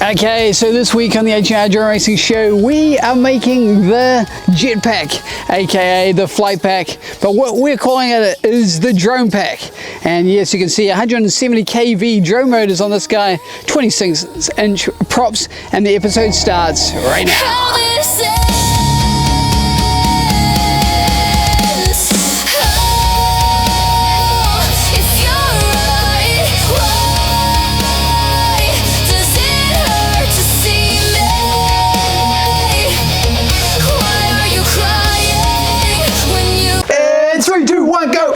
Okay, so this week on the H&R Drone Racing Show, we are making the Jetpack, aka the flight pack, but what we're calling it is the drone pack. And yes, you can see 170 kV drone motors on this guy, 26-inch props, and the episode starts right now.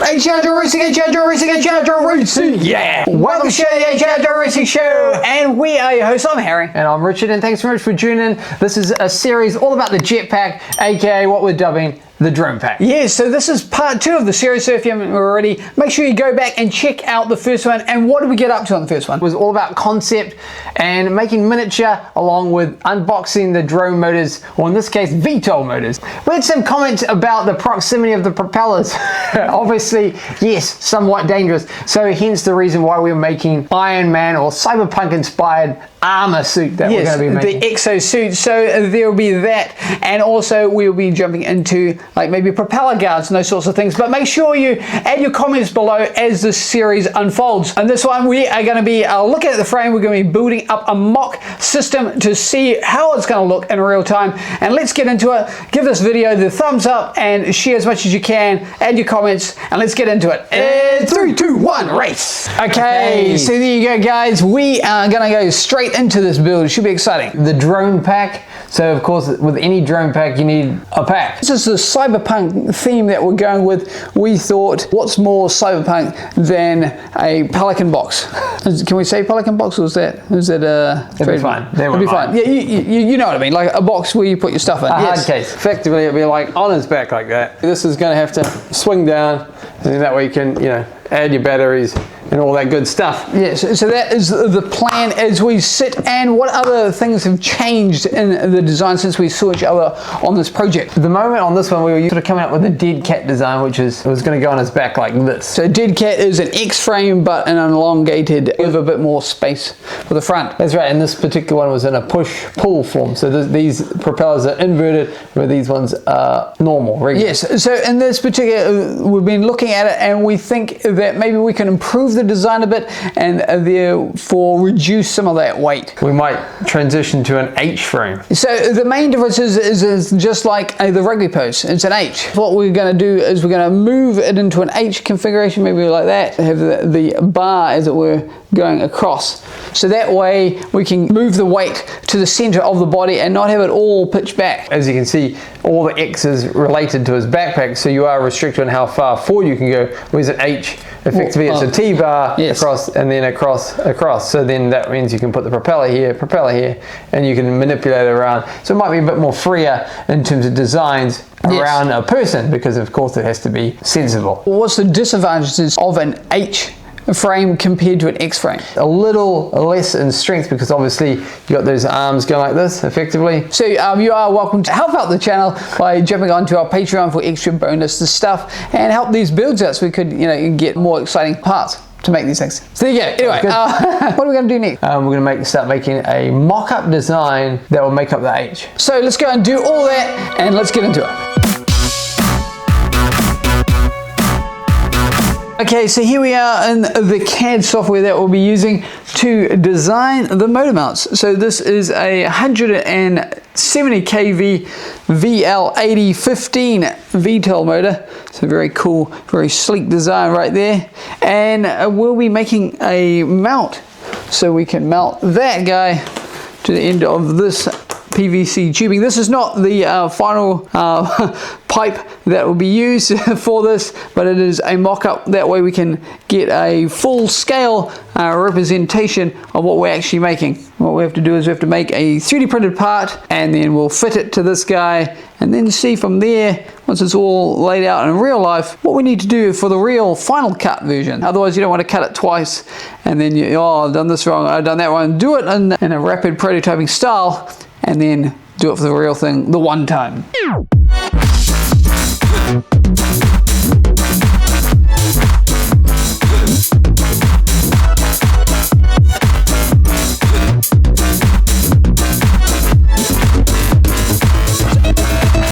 H&R Drone Racing, H&R Drone Racing, H&R Drone Racing, yeah! Welcome to the H&R Drone Racing Show, and we are your hosts. I'm Harry. And I'm Richard, and thanks very much for tuning in. This is a series all about the Jetpack, aka what we're dubbing the drone pack. Yes, so this is part 2 of the series, so if you haven't already, make sure you go back and check out the first one. And what did we get up to on the first one? It was all about concept and making miniature, along with unboxing the drone motors, or in this case, VTOL motors. We had some comments about the proximity of the propellers. Obviously, yes, somewhat dangerous. So hence the reason why we're making Ironman or cyberpunk inspired armor suit that we're going to be making. The exosuit. So there will be that, and also we'll be jumping into like maybe propeller guards and those sorts of things. But make sure you add your comments below as this series unfolds. And this one we are going to be looking at the frame. We're going to be building up a mock system to see how it's going to look in real time. And let's get into it. Give this video the thumbs up and share as much as you can. Add your comments and let's get into it. And 3, 2, 1, race. Okay, so there you go, guys. We are going to go straight into this build. It should be exciting. The drone pack. So of course, with any drone pack, you need a pack. This is the cyberpunk theme that we're going with. We thought, what's more cyberpunk than a Pelican box? Can we say Pelican box, or is that it'll be fine. It'll be fine. Yeah, you know what I mean, like a box where you put your stuff in. Hard case. Effectively, it'll be like on his back like that. This is going to have to swing down, and that way you can, add your batteries and all that good stuff. Yes, so that is the plan as we sit. And what other things have changed in the design since we saw each other on this project? At the moment on this one, we were sort of coming up with a dead cat design, which was going to go on his back like this. So dead cat is an X-frame, but an elongated with a bit more space for the front. That's right, and this particular one was in a push-pull form. So these propellers are inverted, where these ones are normal, regular. Yes, so in this particular, we've been looking at it, and we think that maybe we can improve the design a bit and therefore reduce some of that weight. We might transition to an H frame. So the main difference is just like the rugby post, it's an H. What we're going to do is we're going to move it into an H configuration, maybe like that, have the bar as it were going across. So that way we can move the weight to the center of the body and not have it all pitched back. As you can see, all the X is related to his backpack, so you are restricted on how far forward you can go, whereas an H, effectively it's a T-bar, yes, across and then across. So then that means you can put the propeller here, and you can manipulate it around. So it might be a bit more freer in terms of designs around a person, because of course it has to be sensible. What's the disadvantages of an H frame compared to an X frame? A little less in strength, because obviously you got those arms going like this effectively. So you are welcome to help out the channel by jumping onto our Patreon for extra bonus stuff and help these builds out so we could get more exciting parts to make these things. So there you go. Anyway, what are we going to do next? We're going to start making a mock-up design that will make up the H. So let's go and do all that and let's get into it. Okay, so here we are in the CAD software that we'll be using to design the motor mounts. So this is a 170 kV VL8015 VTOL motor. It's a very cool, very sleek design right there. And we'll be making a mount. So we can mount that guy to the end of this PVC tubing. This is not the final pipe that will be used for this, but it is a mock-up. That way we can get a full scale representation of what we're actually making. What we have to do is we have to make a 3D printed part, and then we'll fit it to this guy, and then see from there, once it's all laid out in real life, what we need to do for the real final cut version. Otherwise you don't want to cut it twice and then I've done this wrong, I've done that wrong. Do it in a rapid prototyping style, and then do it for the real thing the one time.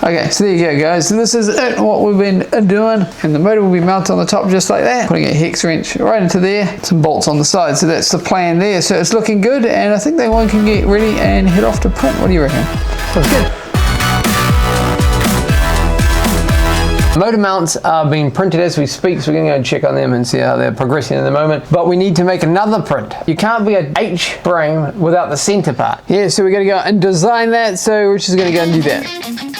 Okay, so there you go, guys. So this is it, what we've been doing. And the motor will be mounted on the top just like that. Putting a hex wrench right into there. Some bolts on the side. So that's the plan there. So it's looking good. And I think that one can get ready and head off to print. What do you reckon? Sounds good. Motor mounts are being printed as we speak, so we're going to go and check on them and see how they're progressing in the moment. But we need to make another print. You can't be an H frame without the center part. Yeah, so we're going to go and design that, so we're just going to go and do that.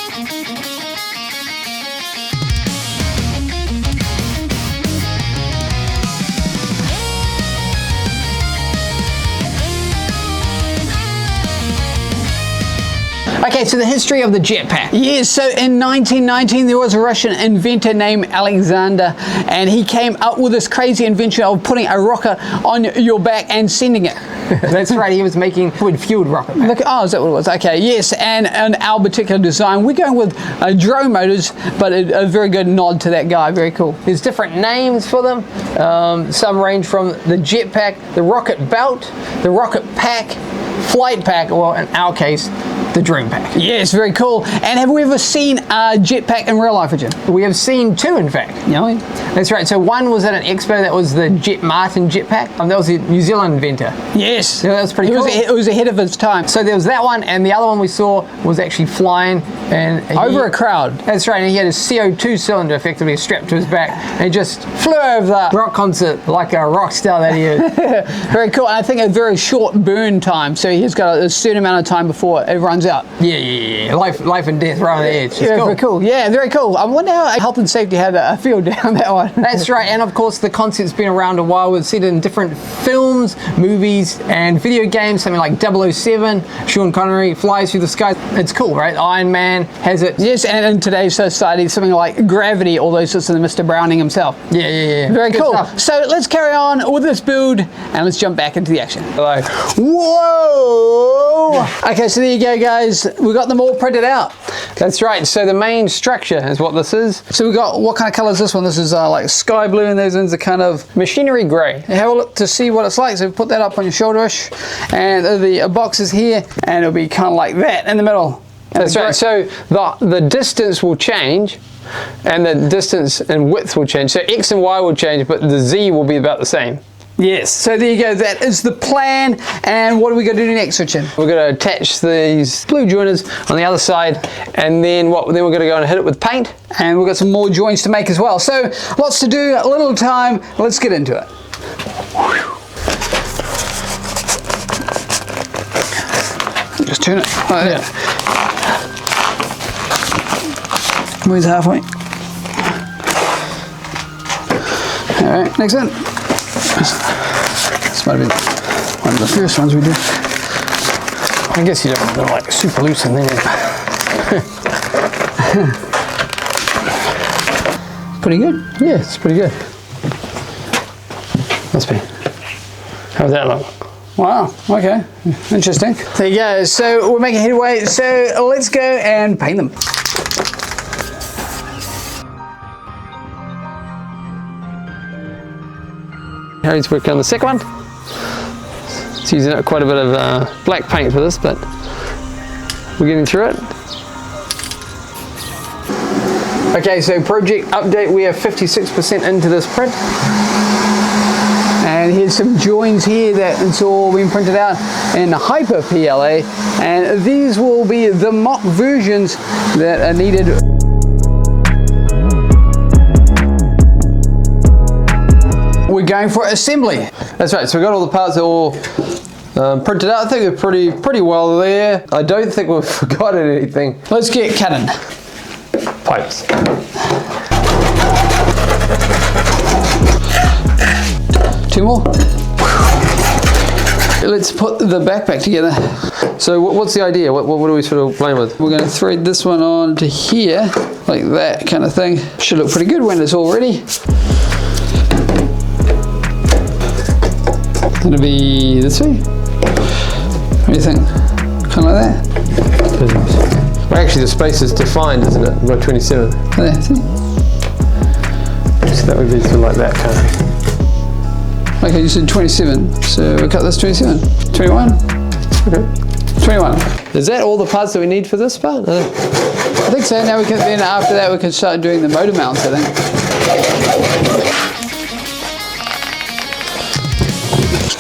Okay, so the history of the jetpack. Yes, so in 1919 there was a Russian inventor named Alexander, and he came up with this crazy invention of putting a rocket on your back and sending it. That's right, he was making fueled rocket. Look, oh, is that what it was? Okay, yes, and in our particular design, we're going with drone motors, but a very good nod to that guy, very cool. There's different names for them. Some range from the jetpack, the rocket belt, the rocket pack, flight pack, or in our case, the drone pack. Yes, very cool. And have we ever seen a jetpack in real life, Jim? We have seen two, in fact. Yeah. That's right. So one was at an expo. That was the Jet Martin jetpack. That was a New Zealand inventor. Yes. Yeah, that was pretty cool. It was ahead of its time. So there was that one, and the other one we saw was actually flying and over a crowd. That's right. And he had a CO2 cylinder effectively strapped to his back, and he just flew over the rock concert like a rock star that he is. Very cool. And I think a very short burn time. So he's got a certain amount of time before it runs out. Yeah. Life and death right on the edge. It's yeah, cool. Very cool. Yeah, very cool. I wonder how health and safety had a feel down that one. That's right. And of course, the concept's been around a while. We've seen it in different films, movies, and video games. Something like 007, Sean Connery flies through the sky. It's cool, right? Iron Man has it. Yes, and in today's society, something like Gravity, all those sorts of Mr. Browning himself. Yeah. Very Good cool. stuff. So let's carry on with this build, and let's jump back into the action. Hello. Whoa! Okay, so there you go, guys. We got them all printed out. That's right. So the main structure is what this is. So we got, what kind of color is this one? This is like sky blue, and those ones are kind of machinery gray. Have a look to see what it's like. So put that up on your shoulderish, and the box is here, and it'll be kind of like that in the middle. That's right. So the distance will change, and the distance and width will change. So X and Y will change, but the Z will be about the same. Yes, so there you go, that is the plan. And what are we going to do next, Richard? We're going to attach these blue joiners on the other side, and then we're going to go and hit it with paint. And we've got some more joints to make as well. So lots to do, a little time, let's get into it. Just turn it like that. Where's halfway? All right, next one. This might have been one of the first ones we did. I guess you don't want them like super loose and then pretty good. Yeah, it's pretty good. Must be. How's that look? Wow, okay, interesting. There you go, so we're making headway, so let's go and paint them. Harry's working on the second one. He's using quite a bit of black paint for this, but we're getting through it. Okay, so project update, we are 56% into this print. And here's some joins here that it's all been printed out in Hyper PLA, and these will be the mock versions that are needed. We're going for assembly. That's right, so we've got all the parts all printed out. I think they're pretty well there. I don't think we've forgotten anything. Let's get cutting. Pipes. Two more. Let's put the backpack together. So what's the idea? What are we sort of playing with? We're going to thread this one on to here, like that kind of thing. Should look pretty good when it's all ready. It'll be this way. What do you think? Kind of like that? Well, actually the space is defined, isn't it? We've got 27. There, see? So that would be sort of like that kind of. Okay, you said 27, so we'll cut this 27. 21? Okay. 21. Is that all the parts that we need for this part? I think so. Now we can, then after that we can start doing the motor mounts, I think.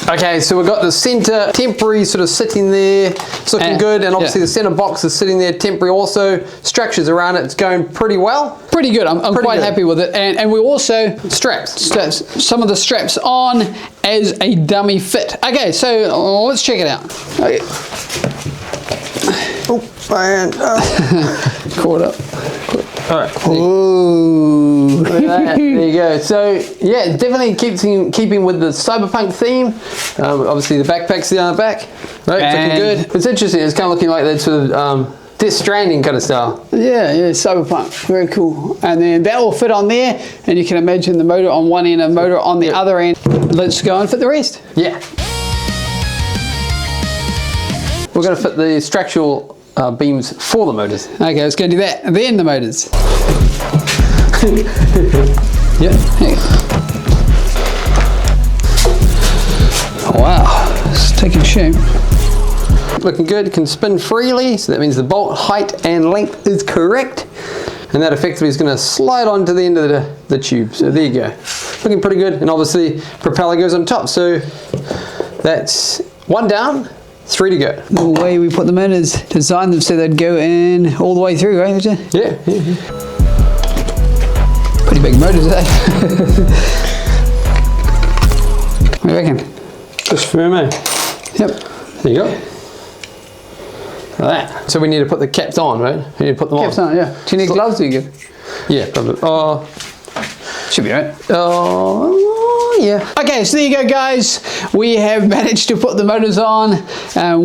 Okay, so we've got the center temporary sort of sitting there. It's looking good, and obviously the center box is sitting there temporary also. Structures around it, it's going pretty well. Pretty good. I'm quite happy with it. And we also straps some of the straps on as a dummy fit. Okay, so let's check it out. Okay. Oh, man. Caught up. All right. Ooh. There you go. So yeah, definitely keeping with the cyberpunk theme. Obviously the backpack's there on the back. Right, looking good. It's interesting. It's kind of looking like that sort of Death Stranding kind of style. Yeah, cyberpunk. Very cool. And then that will fit on there, and you can imagine the motor on one end and motor on the other end. Let's go and fit the rest. Yeah. We're going to fit the structural beams for the motors. Okay, let's go do that. And then the motors. Yep. Wow, it's taking shape. Looking good. Can spin freely, so that means the bolt height and length is correct, and that effectively is going to slide onto the end of the tube. So there you go. Looking pretty good, and obviously propeller goes on top. So that's one down. 3 to go. The way we put them in is design them so they'd go in all the way through, right? Yeah. Pretty big motors, eh? What do you reckon? Just for me. Yep. There you go. Like that. So we need to put the caps on, right? We need to put them caps on, yeah. Do you need gloves? Do you good? Yeah, probably. Oh, should be right. Oh, yeah. Okay, so there you go, guys. We have managed to put the motors on.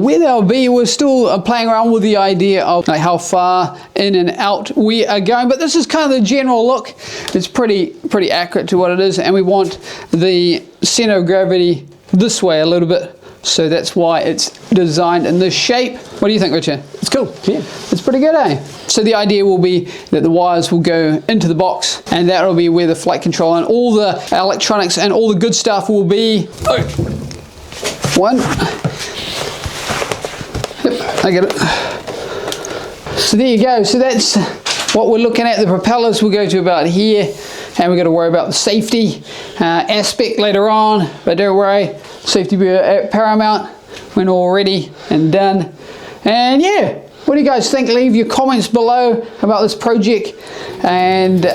Where they'll be, we're still playing around with the idea of like how far in and out we are going, but this is kind of the general look. It's pretty accurate to what it is, and we want the center of gravity this way a little bit. So that's why it's designed in this shape. What do you think, Richard? It's cool. Yeah. It's pretty good, eh? So the idea will be that the wires will go into the box, and that will be where the flight control and all the electronics and all the good stuff will be. Oh. One. Yep, I get it. So there you go. So that's what we're looking at. The propellers will go to about here, and we've got to worry about the safety aspect later on, but don't worry. Safety be at paramount when all ready and done. And yeah, what do you guys think? Leave your comments below about this project. And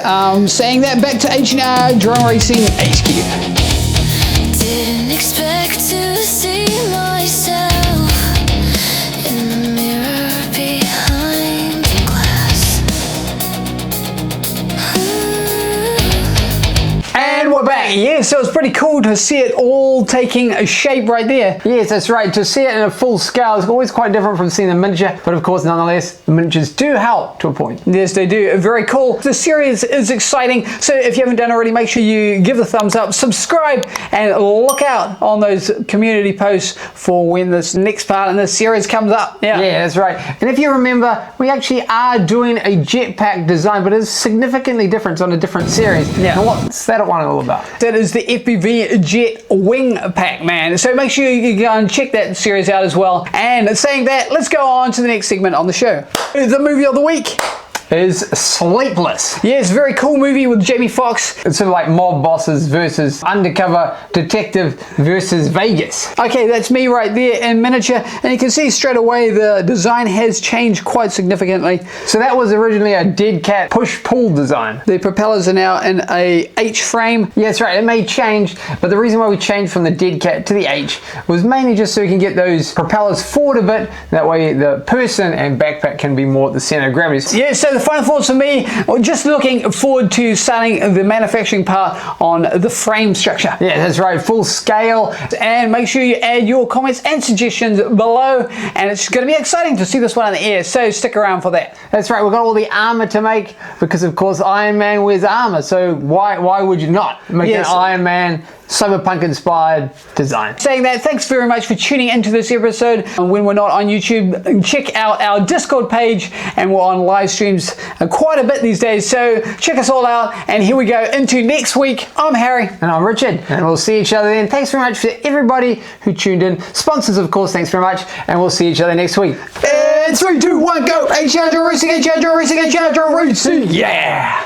saying that, back to H&R Drone Racing HQ. Didn't expect to see myself in the mirror behind the glass. And we're back. Yeah, so it's pretty cool to see it all taking a shape right there. Yes, that's right. To see it in a full scale is always quite different from seeing the miniature, but of course, nonetheless, the miniatures do help to a point. Yes, they do. Very cool. The series is exciting, so if you haven't done already, make sure you give the thumbs up, subscribe, and look out on those community posts for when this next part in this series comes up. Yeah, that's right. And if you remember, we actually are doing a jetpack design, but it's significantly different on a different series. Yeah. And what's that one all about? That is the FPV Jet Wing Pack, man. So make sure you go and check that series out as well. And saying that, let's go on to the next segment on the show. The movie of the week is Sleepless. Yes, very cool movie with Jamie Foxx. It's sort of like mob bosses versus undercover detective versus Vegas. Okay, that's me right there in miniature, and you can see straight away the design has changed quite significantly. So that was originally a dead cat push-pull design. The propellers are now in a H frame. Yeah, that's right. It may change, but the reason why we changed from the dead cat to the H was mainly just so we can get those propellers forward a bit. That way the person and backpack can be more at the center of gravity. Yeah, so the final thoughts for me, just looking forward to starting the manufacturing part on the frame structure. Yeah, that's right, full scale. And make sure you add your comments and suggestions below, and it's going to be exciting to see this one in the air, so stick around for that. That's right, we've got all the armor to make, because of course Iron Man wears armor, so why would you not make an Iron Man cyberpunk inspired design. Saying that, thanks very much for tuning into this episode. When we're not on YouTube, check out our Discord page, and we're on live streams quite a bit these days, so check us all out. And here we go into next week. I'm Harry. And I'm Richard, and we'll see each other then. Thanks very much for everybody who tuned in. Sponsors, of course, thanks very much, and we'll see each other next week. And 3, 2, 1, go! HRJ Racing, HRJ Racing, HRJ Racing! Yeah!